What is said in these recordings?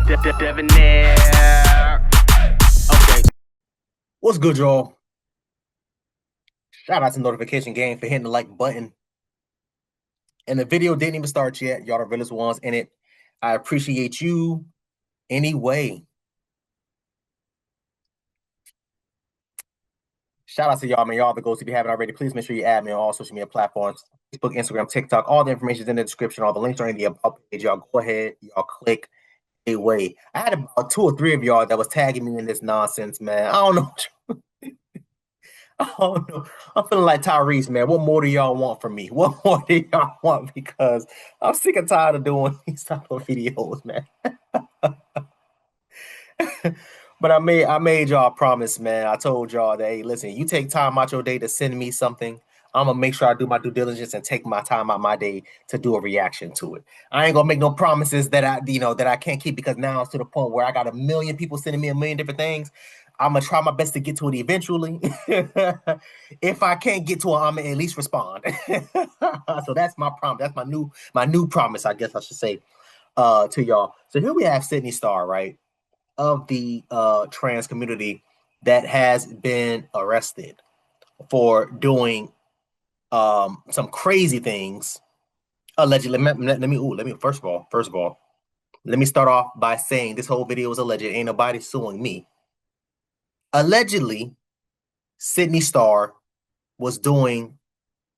Debonair. Okay. What's good, y'all? Shout out to Notification Game for hitting the like button. And the video didn't even start yet. Y'all the realest ones in it. I appreciate you anyway. Shout out to y'all, man. Y'all the ghosts. If you haven't already, please make sure you add me on all social media platforms. Facebook, Instagram, TikTok. All the information is in the description. All the links are in the about page. Y'all go ahead. Y'all click away. I had about 2 or 3 of y'all that was tagging me in this nonsense, man. I don't know. I don't know. I'm feeling like Tyrese, man. What more do y'all want from me? What more do y'all want? Because I'm sick and tired of doing these type of videos, man. But I made y'all a promise, man. I told y'all that, hey, listen, you take time out your day to send me something. I'm gonna make sure I do my due diligence and take my time out my day to do a reaction to it. I ain't gonna make no promises that I can't keep, because now it's to the point where I got a million people sending me a million different things. I'm gonna try my best to get to it eventually. If I can't get to it, I'm gonna at least respond. So that's my promise. That's my new promise, I guess I should say, to y'all. So here we have Sidney Starr, right? Of the trans community, that has been arrested for doing some crazy things allegedly. Let me first of all, let me start off by saying this whole video is alleged. Ain't nobody suing me. Allegedly, Sidney Starr was doing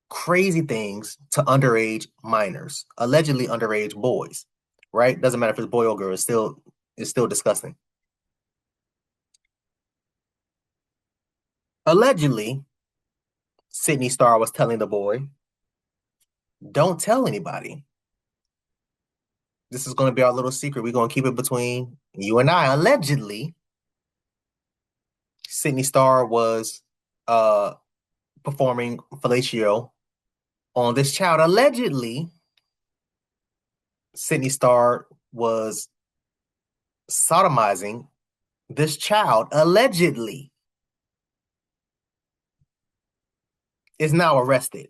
crazy things to underage minors, allegedly underage boys. Right? Doesn't matter if it's boy or girl. It's still disgusting. Allegedly, Sidney Starr was telling the boy, don't tell anybody. This is going to be our little secret. We're going to keep it between you and I. Allegedly, Sidney Starr was performing fellatio on this child. Allegedly, Sidney Starr was sodomizing this child. Allegedly, is now arrested.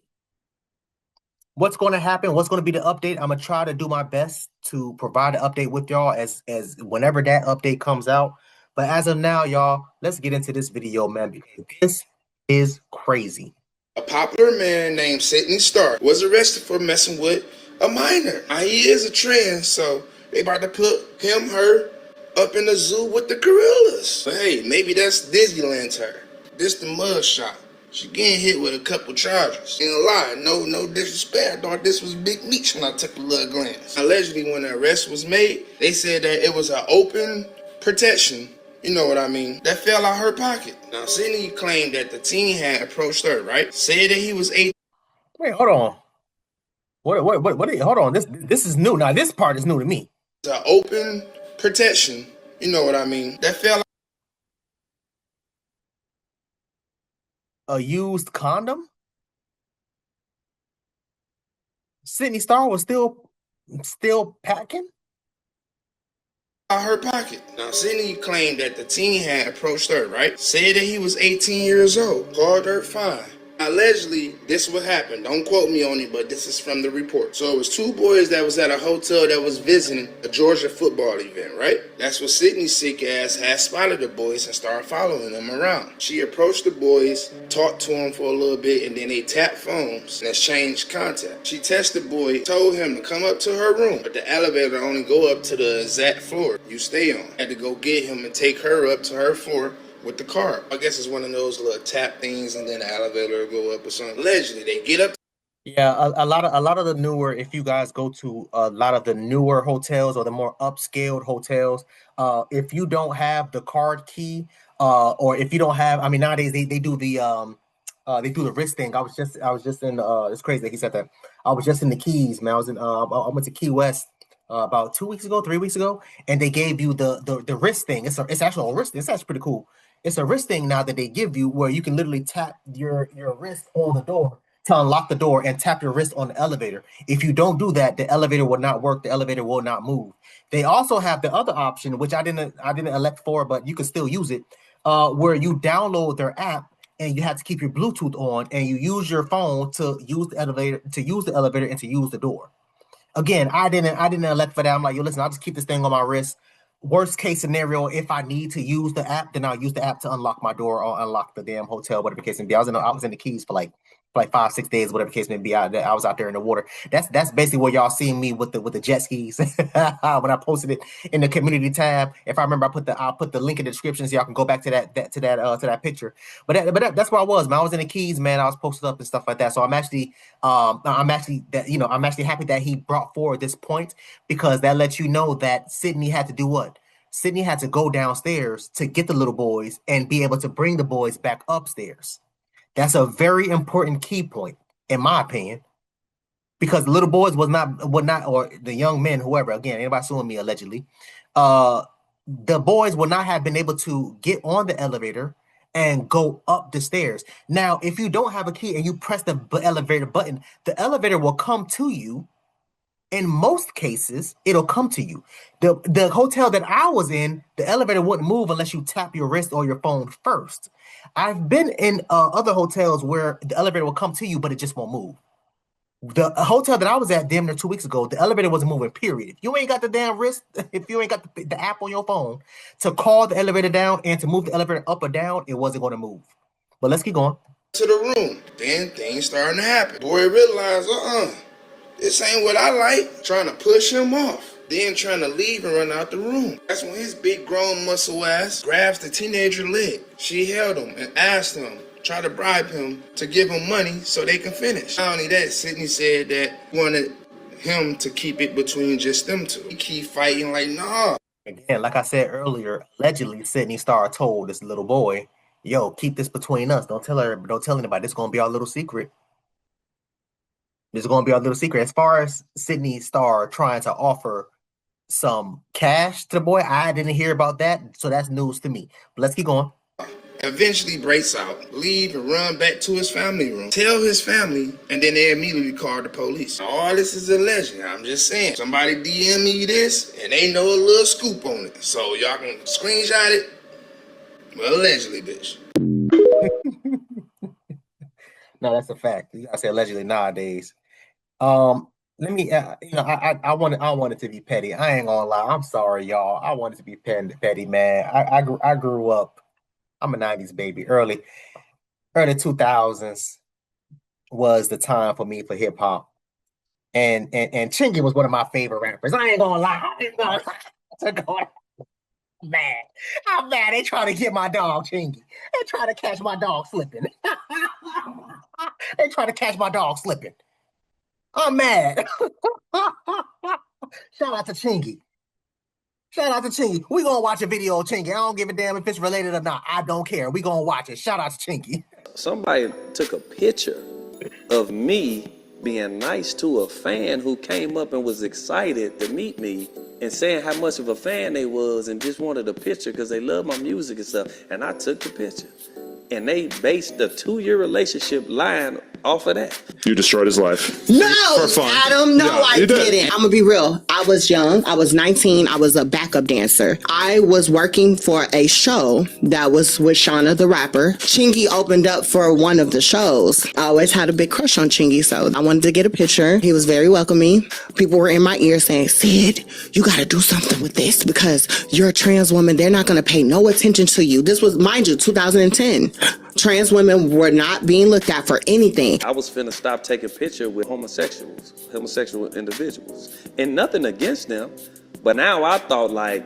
What's going to happen? What's going to be the update? I'm gonna try to do my best to provide an update with y'all as whenever that update comes out. But as of now, y'all, let's get into this video, man, because this is crazy. A popular man named Sidney Starr was arrested for messing with a minor. Now, he is a trans, so they about to put her up in the zoo with the gorillas. But hey, maybe that's Disneyland's her. This the mud shot. She getting hit with a couple charges. Ain't a lie, no disrespect. I thought this was big meat when I took a little glance. Allegedly, when the arrest was made, they said that it was an open protection. You know what I mean? That fell out her pocket. Now, Sidney claimed that the teen had approached her, right? Said that he was 18. Wait, hold on. Hold on. This is new. Now, this part is new to me. It's an open protection. You know what I mean? That fell out. A used condom? Sidney Starr was still packing? Out her pocket. Now, Sidney claimed that the teen had approached her, right? Said that he was 18 years old. Called her fine. Allegedly, this is what happened. Don't quote me on it, but this is from the report. So it was 2 boys that was at a hotel that was visiting a Georgia football event, right? That's what Sidney's sick ass had spotted the boys and started following them around. She approached the boys, talked to them for a little bit, and then they tapped phones and exchanged contact. She texted the boy, told him to come up to her room, but the elevator only go up to the exact floor you stay on. Had to go get him and take her up to her floor with the car. I guess it's one of those little tap things, and then the elevator will go up or something. Allegedly, they get up. Yeah, a lot of the newer, if you guys go to a lot of the newer hotels or the more upscaled hotels, if you don't have the card key, or if you don't have, I mean, nowadays they do the wrist thing. I was just in it's crazy that he said that. I was just in the Keys, man. I went to Key West about 2 weeks ago, 3 weeks ago, and they gave you the wrist thing. It's actually a wrist. It's actually pretty cool. It's a wrist thing now that they give you, where you can literally tap your wrist on the door to unlock the door and tap your wrist on the elevator. If you don't do that, the elevator will not work. The elevator will not move. They also have the other option, which I didn't elect for, but you can still use it, where you download their app and you have to keep your Bluetooth on, and you use your phone to use the elevator and to use the door. Again, I didn't elect for that. I'm like, yo, listen, I'll just keep this thing on my wrist. worst case scenario, if I need to use the app, then I'll use the app to unlock my door or unlock the damn hotel, whatever the case may be. I was in the Keys for like 5-6 days, whatever the case may be. I was out there in the water. That's basically where y'all seen me with the jet skis when I posted it in the community tab. If I remember, I'll put the link in the description so y'all can go back to that picture. But that's where I was, man. I was in the Keys, man. I was posted up and stuff like that. So I'm actually happy that he brought forward this point, because that lets you know that Sidney had to do what? Sidney had to go downstairs to get the little boys and be able to bring the boys back upstairs. That's a very important key point, in my opinion, because the little boys would not, or the young men, whoever, again, anybody suing me allegedly, the boys would not have been able to get on the elevator and go up the stairs. Now, if you don't have a key and you press the elevator button, the elevator will come to you. In most cases, it'll come to you. The hotel that I was in, the elevator wouldn't move unless you tap your wrist or your phone first. I've been in other hotels where the elevator will come to you, but it just won't move. The hotel that I was at damn near 2 weeks ago, the elevator wasn't moving, period. If you ain't got the damn wrist, if you ain't got the app on your phone to call the elevator down and to move the elevator up or down, it wasn't going to move. But let's keep going. To the room. Then things starting to happen. Boy realized, this ain't what I like. Trying to push him off. Then trying to leave and run out the room. That's when his big grown muscle ass grabs the teenager leg. She held him and asked him, try to bribe him to give him money so they can finish. Not only that, Sidney said that wanted him to keep it between just them two. He keep fighting like, nah. Again, like I said earlier, allegedly Sidney Starr told this little boy, yo, keep this between us. Don't tell anybody. This is gonna be our little secret. This is gonna be our little secret. As far as Sidney Starr trying to offer some cash to the boy, I didn't hear about that, so that's news to me. But let's keep going. Eventually breaks out, leave and run back to his family room. Tell his family, and then they immediately call the police. All this is alleged. I'm just saying. Somebody DM me this, and they know a little scoop on it. So y'all can screenshot it. Well, allegedly, bitch. No, that's a fact. You gotta say allegedly nowadays. Let me, I wanted to be petty. I ain't gonna lie. I'm sorry, y'all. I wanted to be petty, man. I grew up. I'm a 90s baby. Early 2000s was the time for me for hip hop. And Chingy was one of my favorite rappers. I ain't gonna lie. Mad. I'm mad. They trying to get my dog Chingy. They trying to catch my dog slipping. They trying to catch my dog slipping. I'm mad. Shout out to Chingy. Shout out to Chingy. We gonna watch a video of Chingy. I don't give a damn if it's related or not. I don't care. We gonna watch it. Shout out to Chingy. Somebody took a picture of me being nice to a fan who came up and was excited to meet me and saying how much of a fan they was and just wanted a picture because they love my music and stuff. And I took the picture. And they based the 2-year relationship line off of that. You destroyed his life. No, for fun. Adam, no, Yeah, I you didn't. I'm gonna be real. I was young. I was 19. I was a backup dancer. I was working for a show that was with Shauna the rapper. Chingy opened up for one of the shows. I always had a big crush on Chingy, so I wanted to get a picture. He was very welcoming. People were in my ear saying, Sid, you gotta do something with this because you're a trans woman. They're not gonna pay no attention to you. This was, mind you, 2010. Trans women were not being looked at for anything. I was finna stop taking pictures with homosexual individuals. And nothing against them, but now I thought like,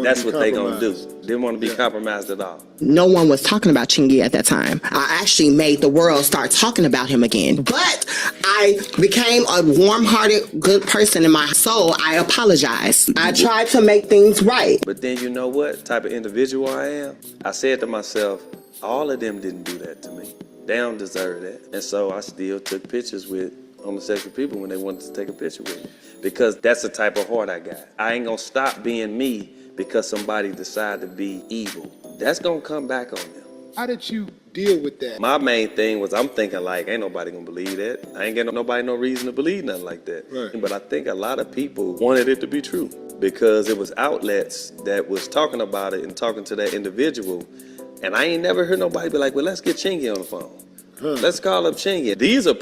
that's what they gonna do. Didn't want to be compromised at all. No one was talking about Chingy at that time. I actually made the world start talking about him again. But I became a warm-hearted, good person in my soul. I apologized. I tried to make things right. But then you know what type of individual I am? I said to myself, all of them didn't do that to me. They don't deserve that. And so I still took pictures with homosexual people when they wanted to take a picture with me. Because that's the type of heart I got. I ain't gonna stop being me because somebody decided to be evil. That's gonna come back on them. How did you deal with that? My main thing was I'm thinking like, ain't nobody gonna believe that. I ain't getting nobody no reason to believe nothing like that. Right. But I think a lot of people wanted it to be true because it was outlets that was talking about it and talking to that individual. And I ain't never heard nobody be like, well, let's get Chingy on the phone. Let's call up Chingy. These are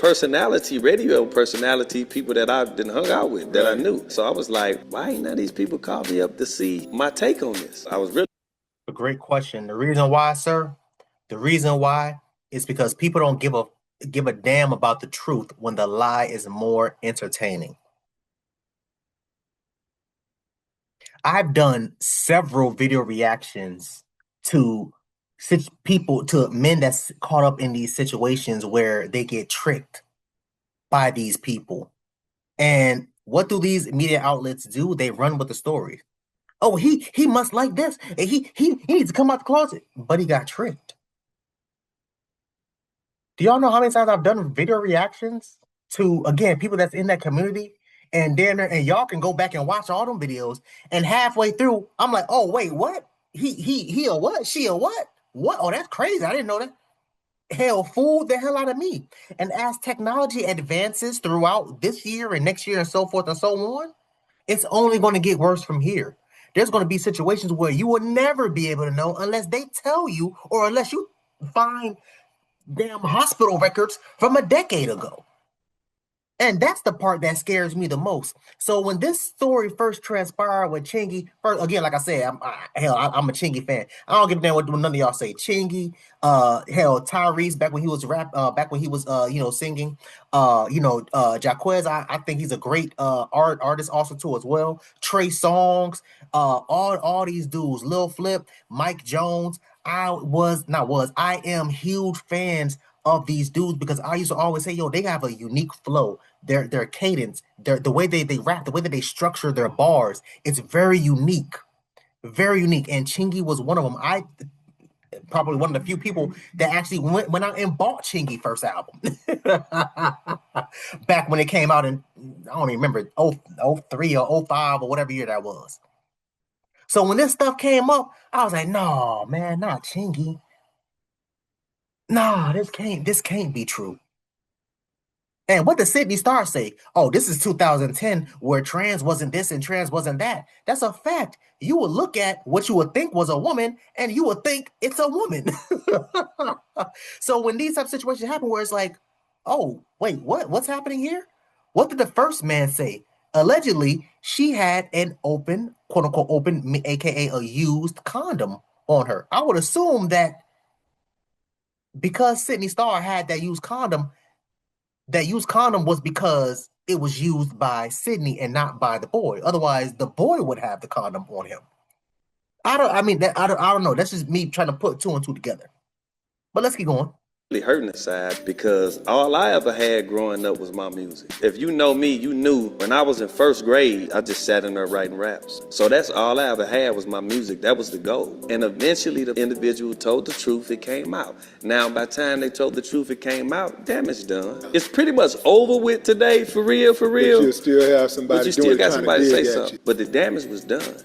radio personality people that I didn't hung out with, that I knew. So I was like, why ain't none of these people call me up to see my take on this? I was really A great question. The reason why, sir, is because people don't give a damn about the truth when the lie is more entertaining. I've done several video reactions to men that's caught up in these situations where they get tricked by these people. And what do these media outlets do? They run with the story. Oh, he must like this. And he needs to come out the closet, but he got tricked. Do y'all know how many times I've done video reactions to, again, people that's in that community? And y'all can go back and watch all them videos. And halfway through, I'm like, oh wait, what? He a what? She a what? What? Oh, that's crazy. I didn't know that. Hell, fooled the hell out of me. And as technology advances throughout this year and next year and so forth and so on, it's only going to get worse from here. There's going to be situations where you will never be able to know unless they tell you, or unless you find damn hospital records from a decade ago. And that's the part that scares me the most. So when this story first transpired with Chingy, again, like I said, I'm a Chingy fan. I don't give a damn what none of y'all say. Chingy, Tyrese, back when he was singing, Jaquez, I think he's a great artist also too as well. Trey Songz, all these dudes, Lil Flip, Mike Jones. I am huge fans of these dudes because I used to always say, yo, they have a unique flow. Their cadence, the way they rap, the way that they structure their bars, it's very unique. Very unique. And Chingy was one of them. I probably one of the few people that actually went out and bought Chingy first album. Back when it came out in, I don't even remember, 03 or 05 or whatever year that was. So when this stuff came up, I was like, no, man, not Chingy. Nah, this can't be true. And what does Sidney Starr say? Oh, this is 2010 where trans wasn't this and trans wasn't that. That's a fact. You would look at what you would think was a woman and you would think it's a woman. So when these type of situations happen where it's like, oh, wait, what's happening here? What did the first man say? Allegedly, she had an open, quote unquote, open, aka a used condom on her. I would assume that because Sidney Starr had that used condom was because it was used by Sidney and not by the boy. Otherwise, the boy would have the condom on him. I don't know. That's just me trying to put two and two together. But let's keep going. hurting inside because all I ever had growing up was my music. If you know me, you knew when I was in first grade, I just sat in there writing raps. So that's all I ever had was my music. That was the goal. And eventually the individual told the truth, it came out. Now by the time they told the truth, it came out, damage done. It's pretty much over with today, for real, for real. But you still have somebody but you still got somebody to say something. You. But the damage was done.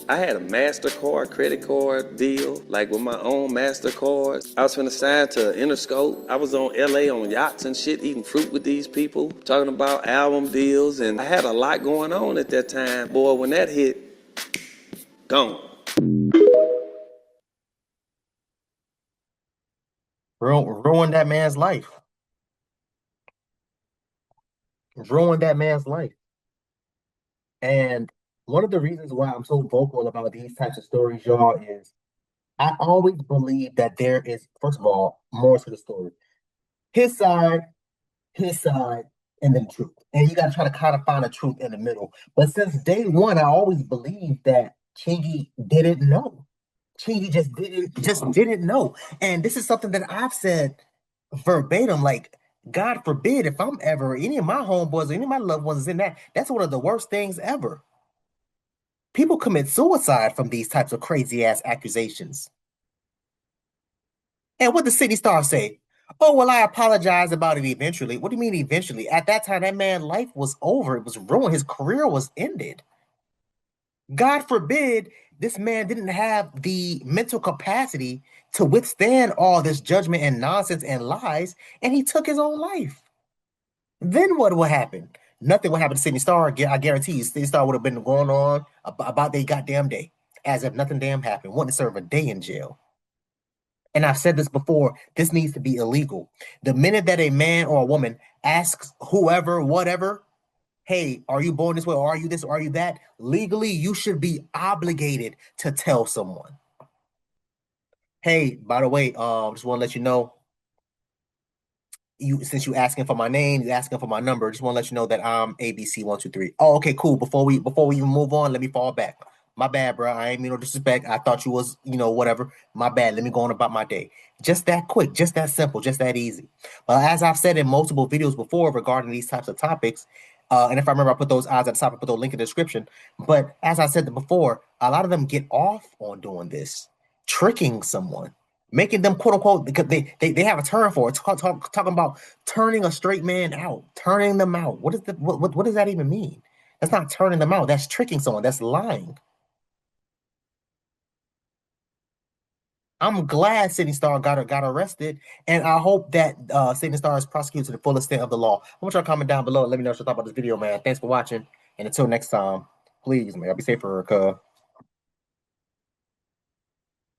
I had a MasterCard, credit card deal, like with my own MasterCards. I was finna sign to Interscope. I was on LA on yachts and shit, eating fruit with these people, talking about album deals, and I had a lot going on at that time. Boy, when that hit, gone. Ruined that man's life. Ruined that man's life. And one of the reasons why I'm so vocal about these types of stories, y'all, is I always believe that there is, first of all, more to the story. His side, and then truth. And you got to try to kind of find a truth in the middle. But since day one, I always believed that Chingy didn't know. Chingy just didn't know. And this is something that I've said verbatim, like, God forbid if I'm ever, any of my homeboys or any of my loved ones in that, that's one of the worst things ever. People commit suicide from these types of crazy ass accusations. And what does Sidney Starr say? Oh, well, I apologize about it eventually. What do you mean eventually? At that time, that man's life was over. It was ruined. His career was ended. God forbid this man didn't have the mental capacity to withstand all this judgment and nonsense and lies, and he took his own life. Then what would happen? Nothing would happen to Sidney Starr. I guarantee you, Sidney Starr would have been going on about their goddamn day, as if nothing damn happened. Wouldn't serve a day in jail. And I've said this before, this needs to be illegal. The minute that a man or a woman asks whoever, whatever, hey, are you born this way, or are you this, or are you that? Legally, you should be obligated to tell someone. Hey, by the way, just want to let you know, since you asking for my name, you asking for my number, just want to let you know that I'm ABC123. Oh, okay, cool. Before we even move on, let me fall back. My bad, bro. I ain't mean no disrespect. I thought you was, whatever. My bad. Let me go on about my day. Just that quick, just that simple, just that easy. But as I've said in multiple videos before regarding these types of topics, and if I remember, I put those odds at the top, I put those link in the description. But as I said before, a lot of them get off on doing this, tricking someone, making them quote unquote, because they have a term for it. It's talking about turning a straight man out, turning them out. What does that even mean? That's not turning them out. That's tricking someone. That's lying. I'm glad Sidney Starr got arrested, and I hope that Sidney Starr is prosecuted to the full extent of the law. I want y'all to comment down below and let me know what you thought about this video, man. Thanks for watching, and until next time, please, man, be safe for her, cuz.